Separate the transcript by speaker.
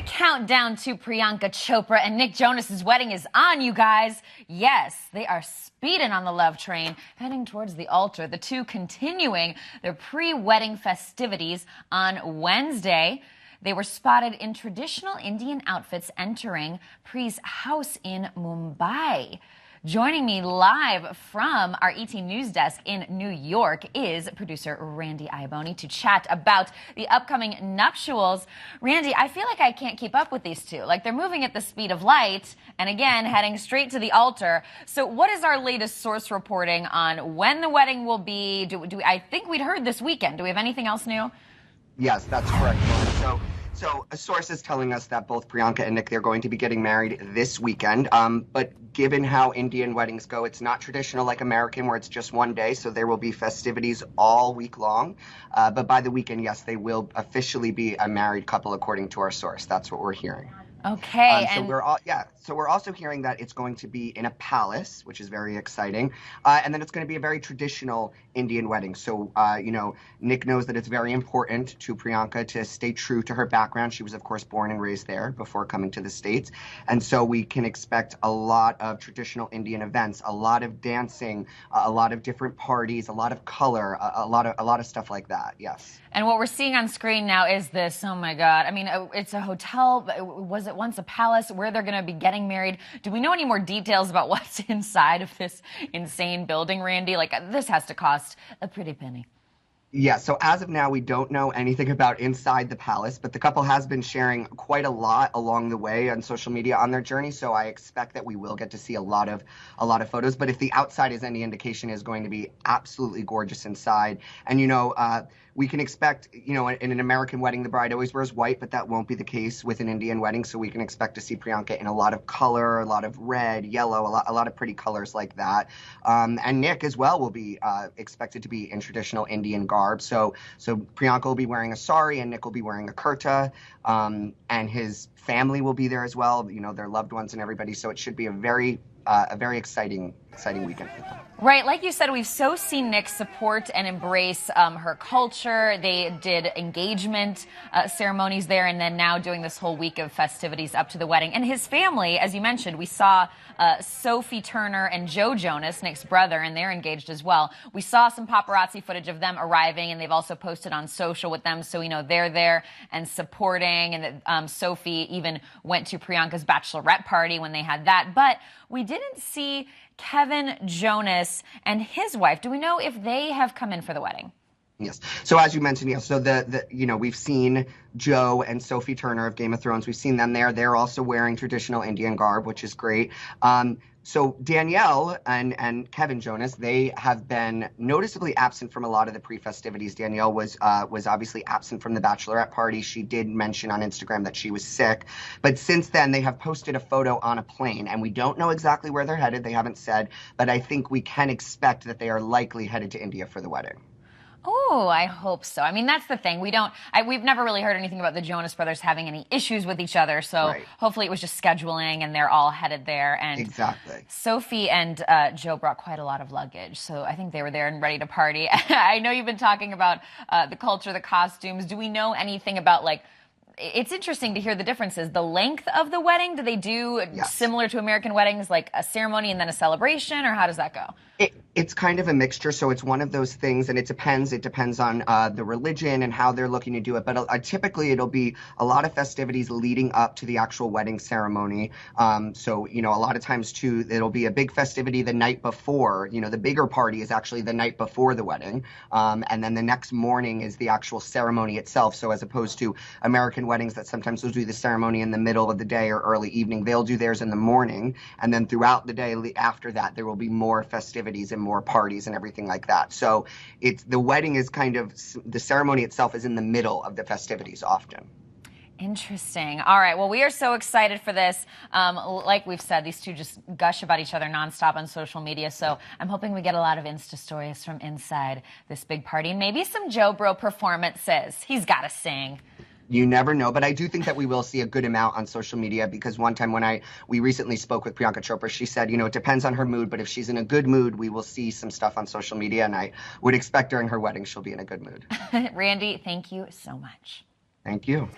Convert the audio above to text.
Speaker 1: countdown to Priyanka Chopra and Nick Jonas's wedding is on, you guys. Yes, they are speeding on the love train, heading towards the altar. The two continuing their pre-wedding festivities on Wednesday. They were spotted in traditional Indian outfits entering Pri's house in Mumbai. Joining me live from our ET News desk in New York is producer Randy Iaboni to chat about the upcoming nuptials. Randy, I feel like I can't keep up with these two. Like, they're moving at the speed of light and, again, heading straight to the altar. So what is our latest source reporting on when the wedding will be? I think we'd heard this weekend. Do we have anything else new?
Speaker 2: Yes, that's correct, Lauren. So a source is telling us that both Priyanka and Nick, they're going to be getting married this weekend. But given how Indian weddings go, it's not traditional like American where it's just one day. So there will be festivities all week long. But by the weekend, yes, they will officially be a married couple according to our source. That's what we're hearing.
Speaker 1: Okay.
Speaker 2: So we're also hearing that it's going to be in a palace, which is very exciting. And then it's going to be a very traditional Indian wedding. So, Nick knows that it's very important to Priyanka to stay true to her background. She was, of course, born and raised there before coming to the States. And so we can expect a lot of traditional Indian events, a lot of dancing, a lot of different parties, a lot of color, a lot of stuff like that. Yes.
Speaker 1: And what we're seeing on screen now is this, oh my God. I mean, it's a hotel. Was it once a palace where they're going to be getting married? Do we know any more details about what's inside of this insane building, Randy? Like, this has to cost a pretty penny.
Speaker 2: Yeah, so as of now, we don't know anything about inside the palace, but the couple has been sharing quite a lot along the way on social media on their journey. So I expect that we will get to see a lot of photos. But if the outside is any indication, is going to be absolutely gorgeous inside. And we can expect, in an American wedding, the bride always wears white, but that won't be the case with an Indian wedding. So we can expect to see Priyanka in a lot of color, a lot of red, yellow, a lot of pretty colors like that. And Nick as well will be expected to be in traditional Indian garb. So Priyanka will be wearing a sari and Nick will be wearing a kurta, and his family will be there as well, their loved ones and everybody. So it should be a very exciting weekend for them.
Speaker 1: Right. Like you said, we've so seen Nick support and embrace her culture. They did engagement ceremonies there, and then now doing this whole week of festivities up to the wedding. And his family, as you mentioned, we saw Sophie Turner and Joe Jonas, Nick's brother, and they're engaged as well. We saw some paparazzi footage of them arriving, and they've also posted on social with them, so we know they're there and supporting. And that Sophie even went to Priyanka's bachelorette party when they had that. But we didn't see Kevin Jonas and his wife. Do we know if they have come in for the wedding?
Speaker 2: Yes. So as you mentioned, yes. So we've seen Joe and Sophie Turner of Game of Thrones. We've seen them there. They're also wearing traditional Indian garb, which is great. So Danielle and Kevin Jonas, they have been noticeably absent from a lot of the pre-festivities. Danielle was obviously absent from the bachelorette party. She did mention on Instagram that she was sick. But since then, they have posted a photo on a plane, and we don't know exactly where they're headed. They haven't said, but I think we can expect that they are likely headed to India for the wedding.
Speaker 1: Oh, I hope so. I mean, that's the thing. We've never really heard anything about the Jonas brothers having any issues with each other. So Hopefully it was just scheduling and they're all headed there. And
Speaker 2: exactly.
Speaker 1: Sophie and Joe brought quite a lot of luggage. So I think they were there and ready to party. I know you've been talking about the culture, the costumes. Do we know anything about, it's interesting to hear the differences. The length of the wedding, do they do similar to American weddings, like a ceremony and then a celebration, or how does that go?
Speaker 2: It's kind of a mixture, so it's one of those things, and it depends on the religion and how they're looking to do it. But typically it'll be a lot of festivities leading up to the actual wedding ceremony. So a lot of times too, it'll be a big festivity the night before. The bigger party is actually the night before the wedding, and then the next morning is the actual ceremony itself. So as opposed to American weddings that sometimes will do the ceremony in the middle of the day or early evening, they'll do theirs in the morning, and then throughout the day after that there will be more festivities and more parties and everything like that. So the wedding is the ceremony itself is in the middle of the festivities often.
Speaker 1: Interesting. All right. Well, we are so excited for this. Like we've said, these two just gush about each other nonstop on social media. So I'm hoping we get a lot of Insta stories from inside this big party, and maybe some Joe Bro performances. He's got to sing.
Speaker 2: You never know, but I do think that we will see a good amount on social media, because one time when we recently spoke with Priyanka Chopra, she said, it depends on her mood, but if she's in a good mood, we will see some stuff on social media, and I would expect during her wedding she'll be in a good mood.
Speaker 1: Randy, thank you so much.
Speaker 2: Thank you.